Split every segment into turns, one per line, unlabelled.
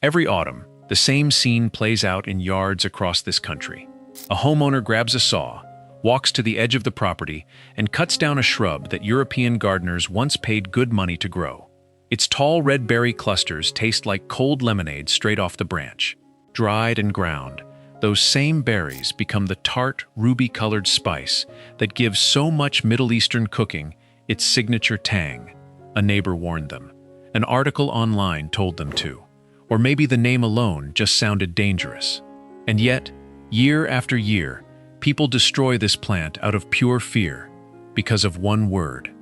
Every autumn, the same scene plays out in yards across this country. A homeowner grabs a saw, walks to the edge of the property, and cuts down a shrub that European gardeners once paid good money to grow. Its tall red berry clusters taste like cold lemonade straight off the branch. Dried and ground, those same berries become the tart, ruby-colored spice that gives so much Middle Eastern cooking its signature tang. A neighbor warned them. An article online told them to. Or maybe the name alone just sounded dangerous. And yet, year after year, people destroy this plant out of pure fear because of one word.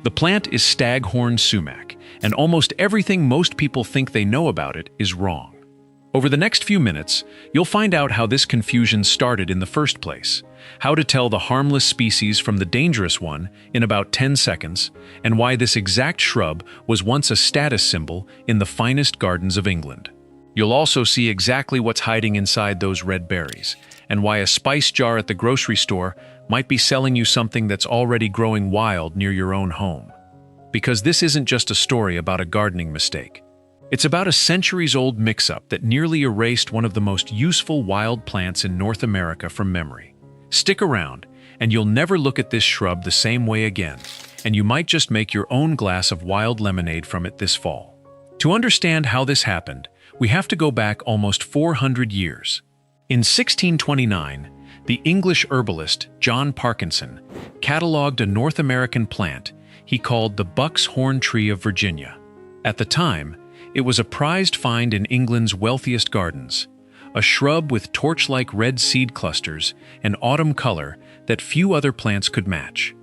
The plant is staghorn sumac, and almost everything most people think they know about it is wrong. Over the next few minutes, you'll find out how this confusion started in the first place, how to tell the harmless species from the dangerous one in about 10 seconds, and why this exact shrub was once a status symbol in the finest gardens of England. You'll also see exactly what's hiding inside those red berries, and why a spice jar at the grocery store might be selling you something that's already growing wild near your own home. Because this isn't just a story about a gardening mistake. It's about a centuries-old mix-up that nearly erased one of the most useful wild plants in North America from memory. Stick around, and you'll never look at this shrub the same way again, and you might just make your own glass of wild lemonade from it this fall. To understand how this happened, we have to go back almost 400 years. In 1629, the English herbalist John Parkinson catalogued a North American plant he called the buck's horn tree of Virginia. At the time, it was a prized find in England's wealthiest gardens, a shrub with torch-like red seed clusters and autumn color that few other plants could match.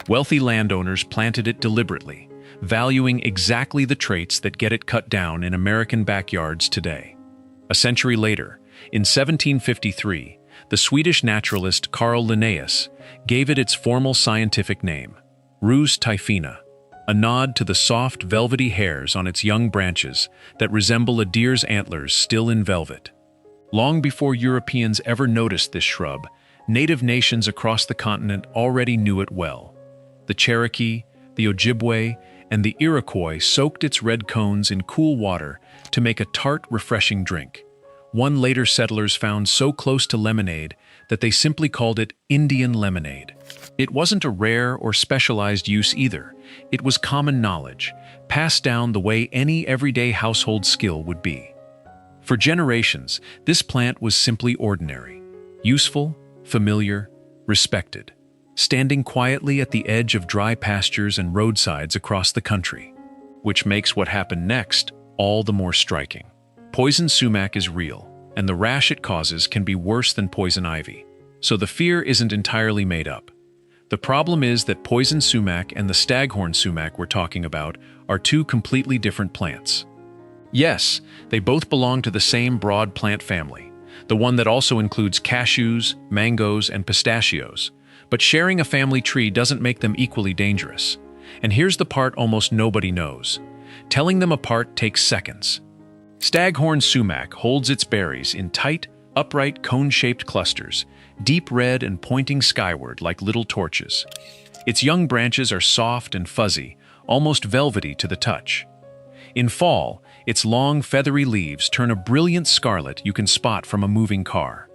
Wealthy landowners planted it deliberately, valuing exactly the traits that get it cut down in American backyards today. A century later, in 1753, the Swedish naturalist Carl Linnaeus gave it its formal scientific name, Rhus typhina, a nod to the soft, velvety hairs on its young branches that resemble a deer's antlers still in velvet. Long before Europeans ever noticed this shrub, native nations across the continent already knew it well. The Cherokee, the Ojibwe, and the Iroquois soaked its red cones in cool water to make a tart, refreshing drink. One later settlers found so close to lemonade that they simply called it Indian lemonade. It wasn't a rare or specialized use either. It was common knowledge, passed down the way any everyday household skill would be. For generations, this plant was simply ordinary, useful, familiar, respected, standing quietly at the edge of dry pastures and roadsides across the country, which makes what happened next all the more striking. Poison sumac is real, and the rash it causes can be worse than poison ivy, so the fear isn't entirely made up. The problem is that poison sumac and the staghorn sumac we're talking about are two completely different plants. Yes, they both belong to the same broad plant family, the one that also includes cashews, mangoes, and pistachios, but sharing a family tree doesn't make them equally dangerous. And here's the part almost nobody knows. Telling them apart takes seconds. Staghorn sumac holds its berries in tight, upright, cone-shaped clusters, deep red and pointing skyward like little torches. Its young branches are soft and fuzzy, almost velvety to the touch. In fall, its long, feathery leaves turn a brilliant scarlet you can spot from a moving car.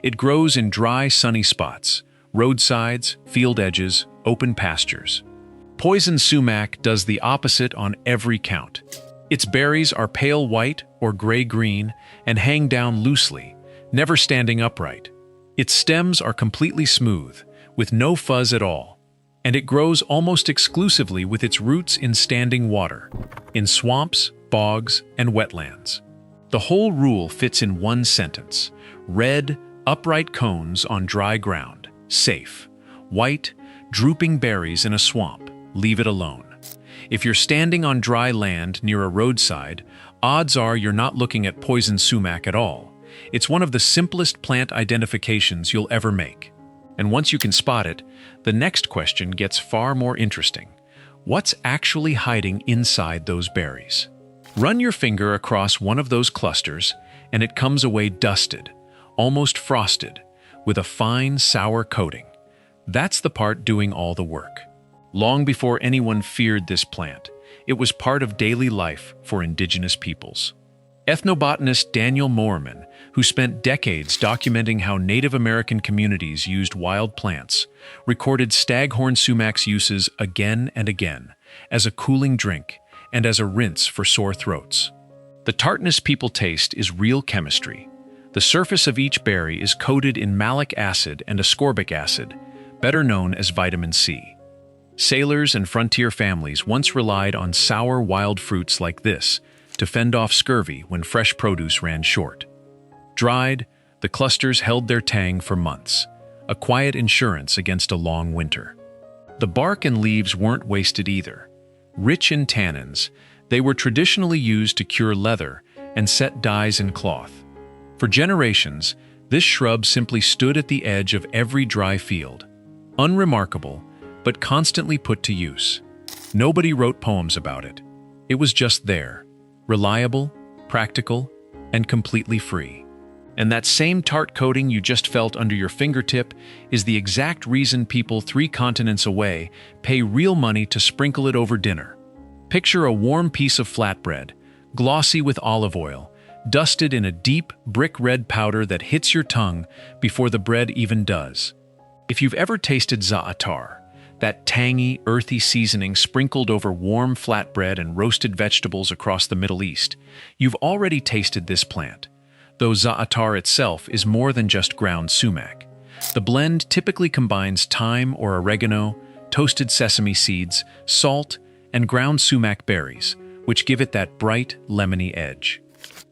It grows in dry, sunny spots, roadsides, field edges, open pastures. Poison sumac does the opposite on every count. Its berries are pale white or gray-green and hang down loosely, never standing upright. Its stems are completely smooth, with no fuzz at all, and it grows almost exclusively with its roots in standing water, in swamps, bogs, and wetlands. The whole rule fits in one sentence: red, upright cones on dry ground, safe. White, drooping berries in a swamp, leave it alone. If you're standing on dry land near a roadside, odds are you're not looking at poison sumac at all. It's one of the simplest plant identifications you'll ever make. And once you can spot it, the next question gets far more interesting. What's actually hiding inside those berries? Run your finger across one of those clusters, and it comes away dusted, almost frosted, with a fine, sour coating. That's the part doing all the work. Long before anyone feared this plant, it was part of daily life for indigenous peoples. Ethnobotanist Daniel Moorman, who spent decades documenting how Native American communities used wild plants, recorded staghorn sumac's uses again and again, as a cooling drink and as a rinse for sore throats. The tartness people taste is real chemistry. The surface of each berry is coated in malic acid and ascorbic acid, better known as vitamin C. Sailors and frontier families once relied on sour wild fruits like this to fend off scurvy when fresh produce ran short. Dried, the clusters held their tang for months, a quiet insurance against a long winter. The bark and leaves weren't wasted either. Rich in tannins, they were traditionally used to cure leather and set dyes in cloth. For generations, this shrub simply stood at the edge of every dry field, unremarkable, but constantly put to use. Nobody wrote poems about it. It was just there, reliable, practical, and completely free. And that same tart coating you just felt under your fingertip is the exact reason people 3 continents away pay real money to sprinkle it over dinner. Picture a warm piece of flatbread, glossy with olive oil, dusted in a deep, brick-red powder that hits your tongue before the bread even does. If you've ever tasted za'atar, that tangy, earthy seasoning sprinkled over warm flatbread and roasted vegetables across the Middle East, you've already tasted this plant. Though za'atar itself is more than just ground sumac. The blend typically combines thyme or oregano, toasted sesame seeds, salt, and ground sumac berries, which give it that bright, lemony edge.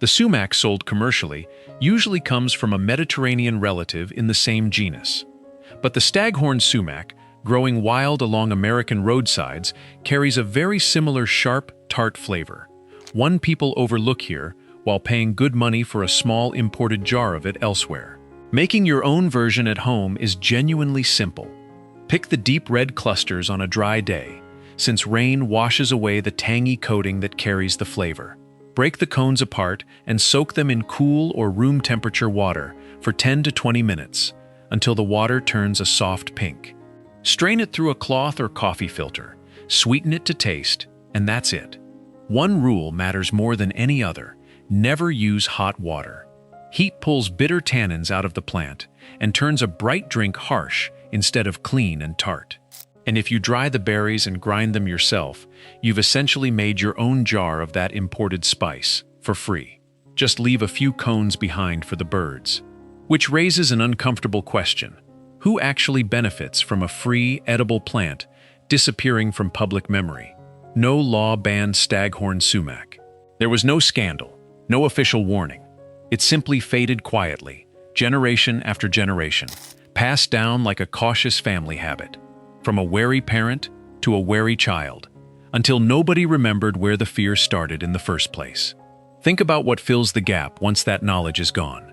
The sumac sold commercially usually comes from a Mediterranean relative in the same genus. But the staghorn sumac, growing wild along American roadsides, carries a very similar sharp, tart flavor, one people overlook here while paying good money for a small imported jar of it elsewhere. Making your own version at home is genuinely simple. Pick the deep red clusters on a dry day, since rain washes away the tangy coating that carries the flavor. Break the cones apart and soak them in cool or room temperature water for 10 to 20 minutes until the water turns a soft pink. Strain it through a cloth or coffee filter, sweeten it to taste, and that's it. One rule matters more than any other: never use hot water. Heat pulls bitter tannins out of the plant and turns a bright drink harsh instead of clean and tart. And if you dry the berries and grind them yourself, you've essentially made your own jar of that imported spice, for free. Just leave a few cones behind for the birds. Which raises an uncomfortable question. Who actually benefits from a free, edible plant disappearing from public memory? No law banned staghorn sumac. There was no scandal, no official warning. It simply faded quietly, generation after generation, passed down like a cautious family habit, from a wary parent to a wary child, until nobody remembered where the fear started in the first place. Think about what fills the gap once that knowledge is gone.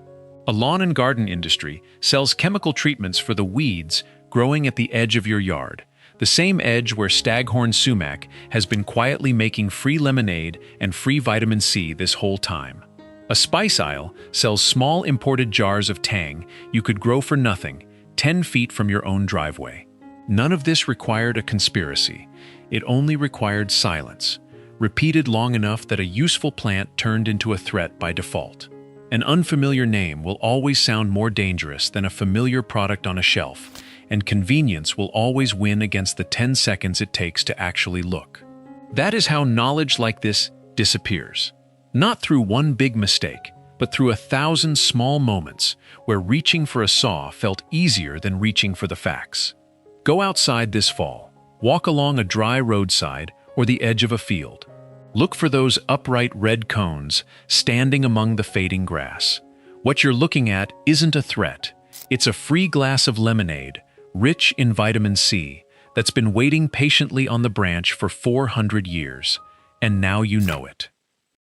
A lawn and garden industry sells chemical treatments for the weeds growing at the edge of your yard, the same edge where staghorn sumac has been quietly making free lemonade and free vitamin C this whole time. A spice aisle sells small imported jars of tang you could grow for nothing, 10 feet from your own driveway. None of this required a conspiracy. It only required silence, repeated long enough that a useful plant turned into a threat by default. An unfamiliar name will always sound more dangerous than a familiar product on a shelf, and convenience will always win against the 10 seconds it takes to actually look. That is how knowledge like this disappears. Not through one big mistake, but through 1,000 small moments where reaching for a saw felt easier than reaching for the facts. Go outside this fall, walk along a dry roadside or the edge of a field. Look for those upright red cones standing among the fading grass. What you're looking at isn't a threat. It's a free glass of lemonade, rich in vitamin C, that's been waiting patiently on the branch for 400 years. And now you know it.